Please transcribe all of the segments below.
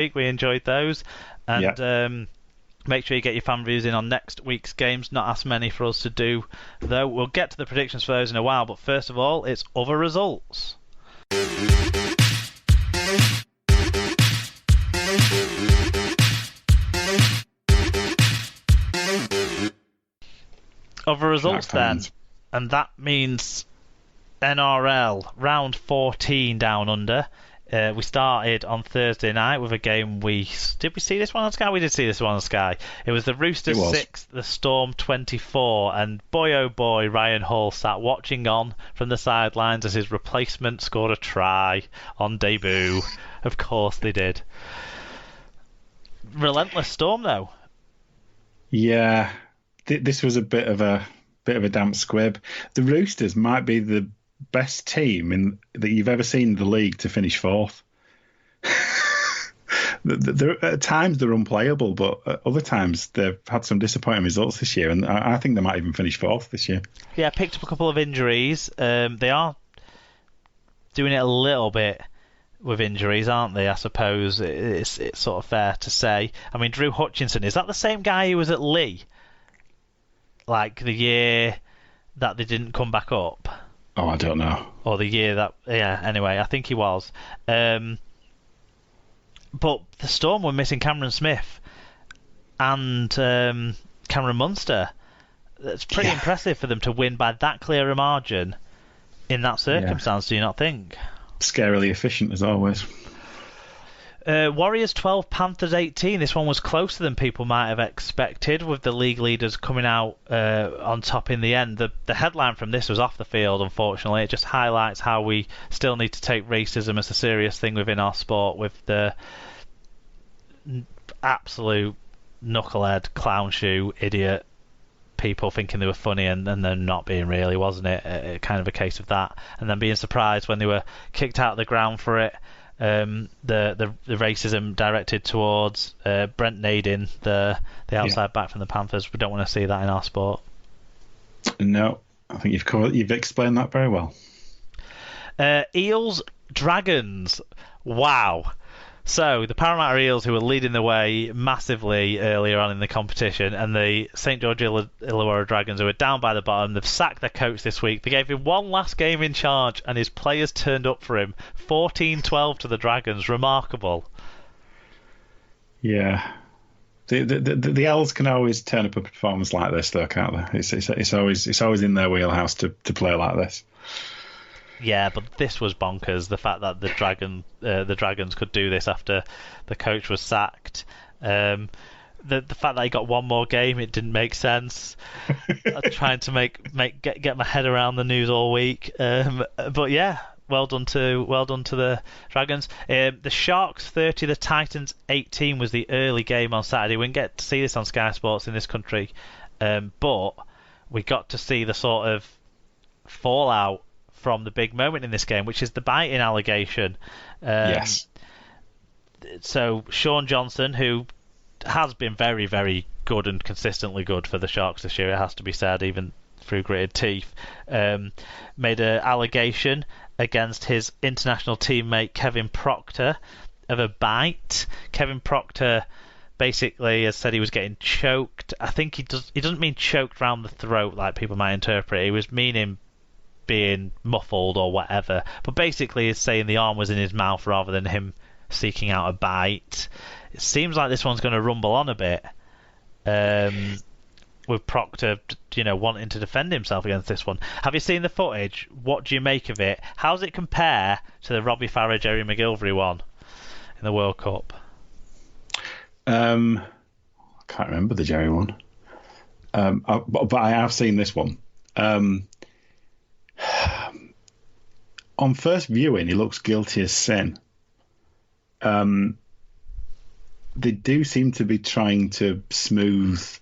week. We enjoyed those. And make sure you get your fan reviews in on next week's games. Not as many for us to do, though. We'll get to the predictions for those in a while. But first of all, it's other results. Other results then. And that means NRL Round 14 down under. We started on Thursday night with a game did we see this one on Sky? We did see this one on Sky. It was the Roosters 6, the Storm 24, and boy oh boy, Ryan Hall sat watching on from the sidelines as his replacement scored a try on debut. Of course they did. Relentless Storm though. Yeah, this was a bit of a damp squib. The Roosters might be the best team that you've ever seen in the league to finish fourth. At times they're unplayable, but at other times they've had some disappointing results this year, and I think they might even finish fourth this year. Yeah, picked up a couple of injuries. They are doing it a little bit with injuries, aren't they? I suppose it's sort of fair to say. I mean, Drew Hutchinson, is that the same guy who was at Lee? Like the year that they didn't come back up? Oh, I don't know. Or the year that... Yeah, anyway, I think he was. But the Storm were missing Cameron Smith and Cameron Munster. It's pretty impressive for them to win by that clear a margin in that circumstance, do you not think? Scarily efficient, as always. Warriors 12, Panthers 18. This one was closer than people might have expected, with the league leaders coming out on top in the end. The headline from this was off the field, unfortunately. It just highlights how we still need to take racism as a serious thing within our sport, with the absolute knucklehead, clown shoe, idiot people thinking they were funny and then not being really, wasn't it? Kind of a case of that. And then being surprised when they were kicked out of the ground for it. The racism directed towards Brent Nadin, the outside back from the Panthers. We don't want to see that in our sport. No, I think you've explained that very well. Eels Dragons. Wow. So the Parramatta Eels, who were leading the way massively earlier on in the competition, and the St George Illawarra Dragons, who were down by the bottom, they've sacked their coach this week. They gave him one last game in charge, and his players turned up for him. 14-12 to the Dragons. Remarkable. Yeah. The Ls can always turn up a performance like this, though, can't they? It's always in their wheelhouse to play like this. Yeah, but this was bonkers. The fact that the Dragons could do this after the coach was sacked. The fact that he got one more game, it didn't make sense. I'm trying to get my head around the news all week. But yeah, well done to the Dragons. The Sharks 30, the Titans 18 was the early game on Saturday. We didn't get to see this on Sky Sports in this country, but we got to see the sort of fallout from the big moment in this game, which is the biting allegation. Yes. So Sean Johnson, who has been very, very good and consistently good for the Sharks this year, it has to be said, even through gritted teeth, made an allegation against his international teammate Kevin Proctor of a bite. Kevin Proctor basically has said he was getting choked. I think he doesn't mean choked round the throat like people might interpret. He was meaning being muffled or whatever, but basically is saying the arm was in his mouth rather than him seeking out a bite. It seems like this one's going to rumble on a bit, with Proctor, wanting to defend himself against this one. Have you seen the footage? What do you make of it? How does it compare to the Robbie Farah, Jerry McGilvery one in the World Cup? I can't remember the Jerry one, but I have seen this one. On first viewing, he looks guilty as sin. They do seem to be trying to smooth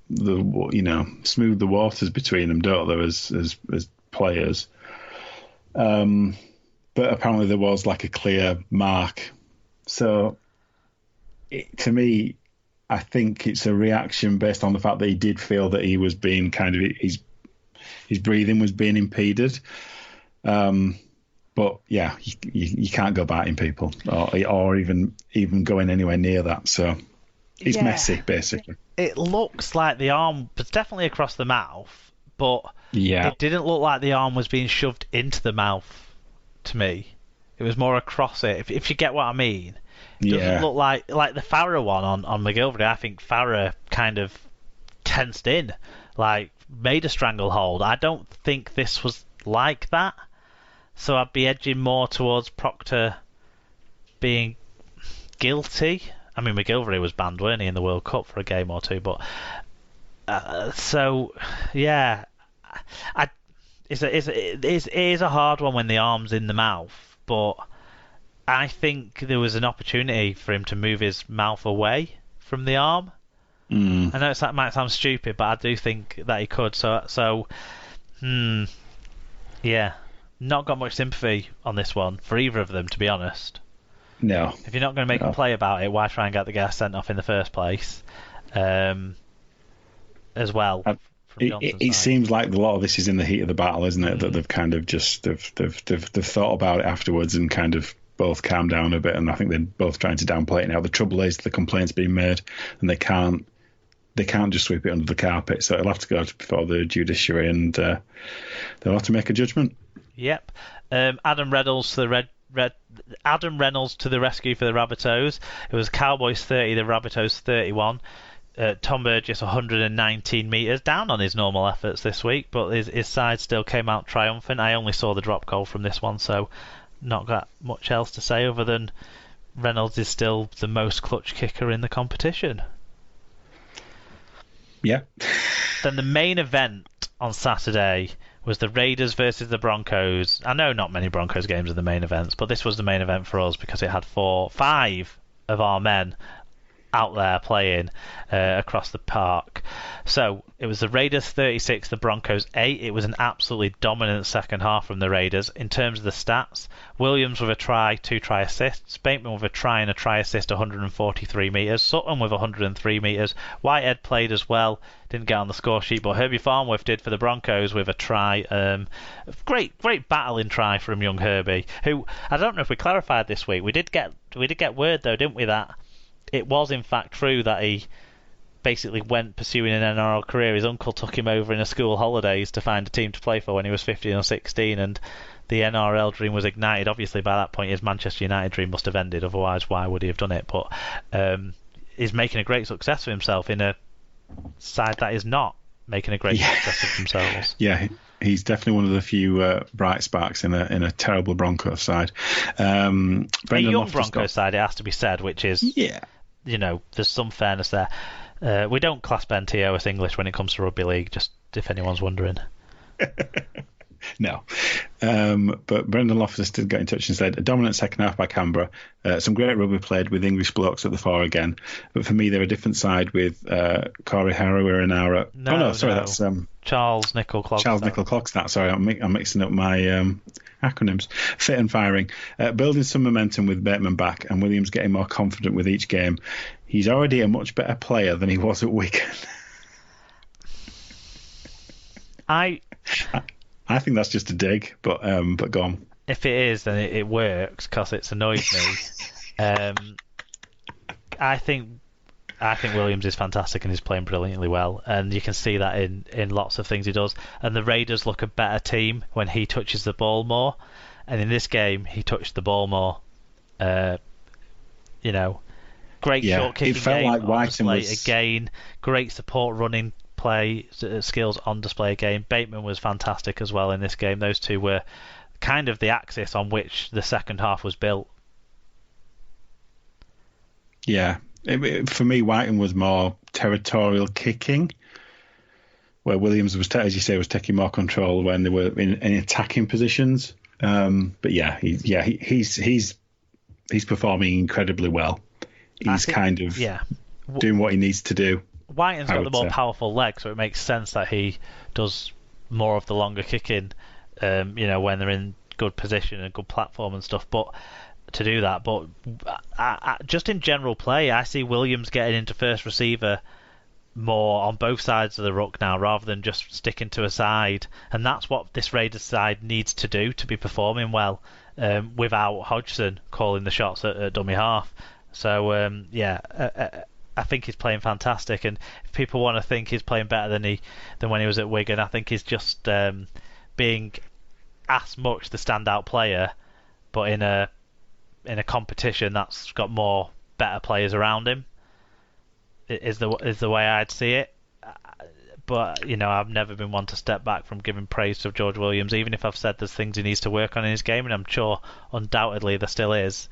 the waters between them, don't they, as players? But apparently there was like a clear mark. So to me, I think it's a reaction based on the fact that he did feel that he was being his breathing was being impeded. But yeah, you can't go biting people or even going anywhere near that. So it's messy, basically. It looks like the arm was definitely across the mouth, but it didn't look like the arm was being shoved into the mouth to me. It was more across it, if you get what I mean. It doesn't look like the Farah one on McGilvery. I think Farah kind of tensed in, like made a stranglehold. I don't think this was like that. So I'd be edging more towards Proctor being guilty. I mean, McGilvery was banned, weren't he, in the World Cup for a game or two? But so yeah, it is a hard one when the arm's in the mouth. But I think there was an opportunity for him to move his mouth away from the arm. I know that might sound stupid, but I do think that he could. So yeah. Not got much sympathy on this one for either of them, to be honest. No. If you're not going to make a play about it, why try and get the guy sent off in the first place? As well. It seems like a lot of this is in the heat of the battle, isn't it? That they've kind of just they've thought about it afterwards and kind of both calmed down a bit. And I think they're both trying to downplay it now. The trouble is the complaint's being made, and they can't just sweep it under the carpet. So it'll have to go before the judiciary, and they'll have to make a judgment. Yep. Adam Reynolds to the Reynolds to the rescue for the Rabbitohs. It was Cowboys 30, the Rabbitohs 31. Tom Burgess 119 metres, down on his normal efforts this week, but his side still came out triumphant. I only saw the drop goal from this one, so not got much else to say other than Reynolds is still the most clutch kicker in the competition. Yeah. Then the main event on Saturday was the Raiders versus the Broncos. I know not many Broncos games are the main events, but this was the main event for us because it had 5 of our men out there playing across the park. So it was the Raiders 36, the Broncos 8. It was an absolutely dominant second half from the Raiders. In terms of the stats, Williams with a try, 2 try assists, Bateman with a try and a try assist, 143 metres, Sutton with 103 metres, Whitehead played as well, didn't get on the score sheet, but Herbie Farnworth did for the Broncos with a try. Great battling try from young Herbie, who I don't know if we clarified this week. We did get word though, didn't we, that it was in fact true that he basically went pursuing an NRL career. His uncle took him over in a school holidays to find a team to play for when he was 15 or 16, and the NRL dream was ignited. Obviously by that point his Manchester United dream must have ended, otherwise why would he have done it? But he's making a great success of himself in a side that is not making a great success of themselves. Yeah, he's definitely one of the few bright sparks in a terrible Broncos side. A young Broncos side, it has to be said, which is, you know, there's some fairness there. We don't class Ben Teo as English when it comes to rugby league, just if anyone's wondering. No. But Brendan Loftus did get in touch and said, a dominant second half by Canberra. Some great rugby played with English blokes at the fore again. But for me, they're a different side with Corey Harrower and Ara. That's Charles Nickel Clogstad. Charles Nickel Clogstad. Sorry, I'm mixing up my acronyms. Fit and firing. Building some momentum with Bateman back and Williams getting more confident with each game. He's already a much better player than he was at Wigan. I think that's just a dig, but go on. If it is, then it works because it's annoyed me. I think Williams is fantastic and he's playing brilliantly well, and you can see that in lots of things he does. And the Raiders look a better team when he touches the ball more, and in this game he touched the ball more. Great short kicking it felt game like on display again. Great support running play skills on display again. Bateman was fantastic as well in this game. Those two were kind of the axis on which the second half was built. Yeah, for me, Whiten was more territorial kicking, where Williams was, as you say, was taking more control when they were in attacking positions. But he's performing incredibly well. He's doing what he needs to do. Whiten's got the more powerful leg, so it makes sense that he does more of the longer kicking, when they're in good position and good platform and stuff. But to do that, just in general play, I see Williams getting into first receiver more on both sides of the ruck now, rather than just sticking to a side, and that's what this Raiders side needs to do to be performing well. without Hodgson calling the shots at dummy half. So I think he's playing fantastic, and if people want to think he's playing better than when he was at Wigan, I think he's just being as much the standout player, but in a competition that's got more better players around him. Is the way I'd see it. But I've never been one to step back from giving praise to George Williams, even if I've said there's things he needs to work on in his game, and I'm sure undoubtedly there still is.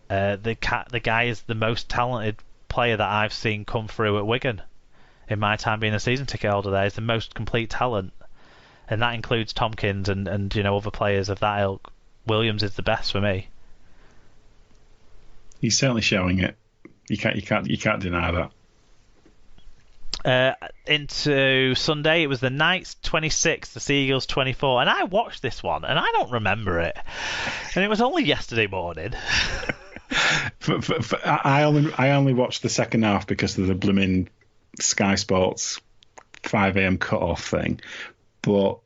The guy is the most talented player that I've seen come through at Wigan in my time being a season ticket holder there. He's the most complete talent, and that includes Tompkins and other players of that ilk. Williams is the best for me. He's certainly showing it. You can't deny that. Into Sunday, it was the Knights 26, the Sea Eagles 24, and I watched this one and I don't remember it, and it was only yesterday morning. I only watched the second half because of the blooming Sky Sports 5 a.m. cut-off thing, but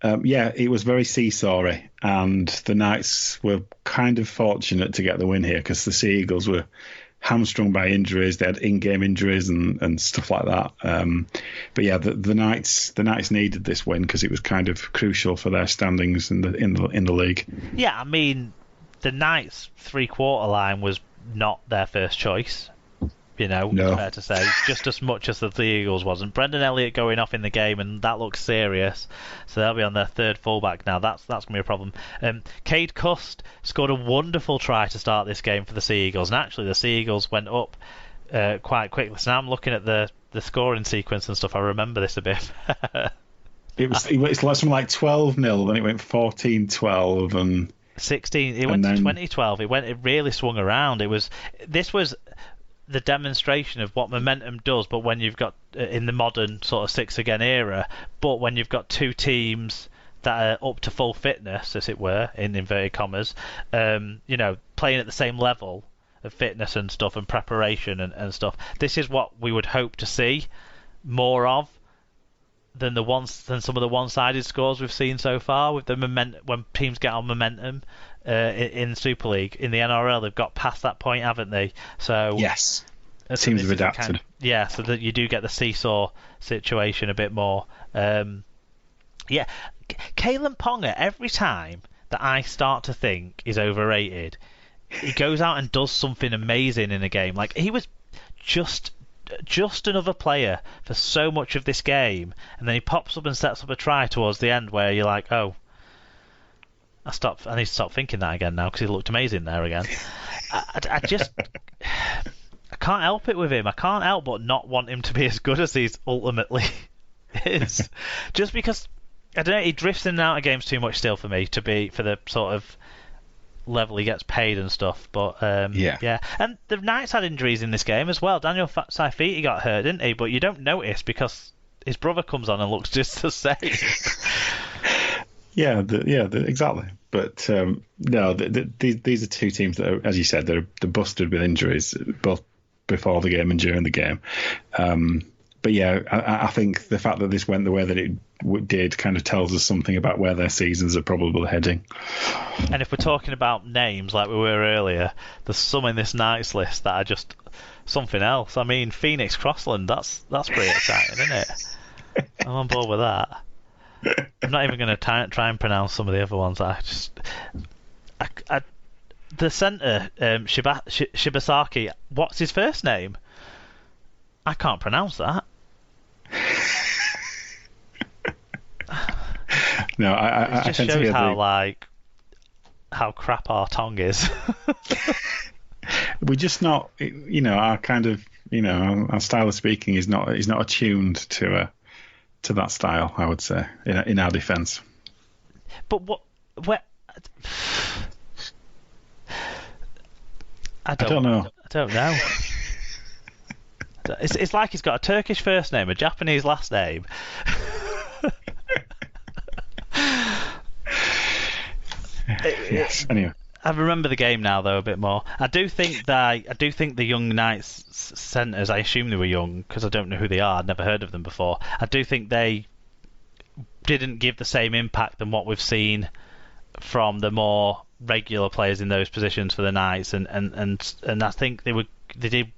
it was very seesawy, and the Knights were kind of fortunate to get the win here because the Sea Eagles were hamstrung by injuries. They had in-game injuries and stuff like that. But yeah, the Knights needed this win because it was kind of crucial for their standings in the league. Yeah, I mean, the Knights 3/4 line was not their first choice. No. Fair to say, just as much as the Eagles wasn't. Brendan Elliott going off in the game, and that looks serious. So they'll be on their third fullback now. That's going to be a problem. Cade Cust scored a wonderful try to start this game for the Sea Eagles, and actually the Sea Eagles went up quite quickly. So now I'm looking at the scoring sequence and stuff. I remember this a bit. It's like something like 12-0, then it went 14-12 and 16. It went to 20-12. It really swung around. This was the demonstration of what momentum does, but when you've got in the modern sort of six again era, but when you've got two teams that are up to full fitness, as it were, in inverted commas, playing at the same level of fitness and stuff and preparation and stuff. This is what we would hope to see more of than some of the one-sided scores we've seen so far with the momentum. When teams get on momentum in Super League, in the NRL, they've got past that point, haven't they? So yes, teams have adapted. So that you do get the seesaw situation a bit more. Kalen Ponga, every time that I start to think is overrated, he goes out and does something amazing in a game. Like, he was just another player for so much of this game, and then he pops up and sets up a try towards the end where you're like, oh, I need to stop thinking that again now because he looked amazing there again. I can't help it with him. I can't help but not want him to be as good as he's ultimately is. Just because, I don't know, he drifts in and out of games too much still for me for the sort of level he gets paid and stuff. But yeah. And the Knights had injuries in this game as well. Daniel Saifiti got hurt, didn't he? But you don't notice because his brother comes on and looks just the same. Exactly. But no, these are two teams that are, as you said, they're busted with injuries, both before the game and during the game. But yeah, I think the fact that this went the way that it did kind of tells us something about where their seasons are probably heading. And if we're talking about names like we were earlier, there's some in this Knights list that are just something else. I mean, Phoenix Crossland, that's pretty exciting, isn't it? I'm on board with that. I'm not even going to try and pronounce some of the other ones. The centre, Shibasaki, what's his first name? I can't pronounce that. No, it just shows how crap our tongue is. We're just not, our kind of, our style of speaking is not attuned to that style, I would say, in our defence. But I don't know. I don't know. It's like he's got a Turkish first name, a Japanese last name. Yes. Anyway, I remember the game now though a bit more. I do think the young Knights centres, I assume they were young because I don't know who they are. I'd never heard of them before. I do think they didn't give the same impact than what we've seen from the more regular players in those positions for the Knights, and I think they did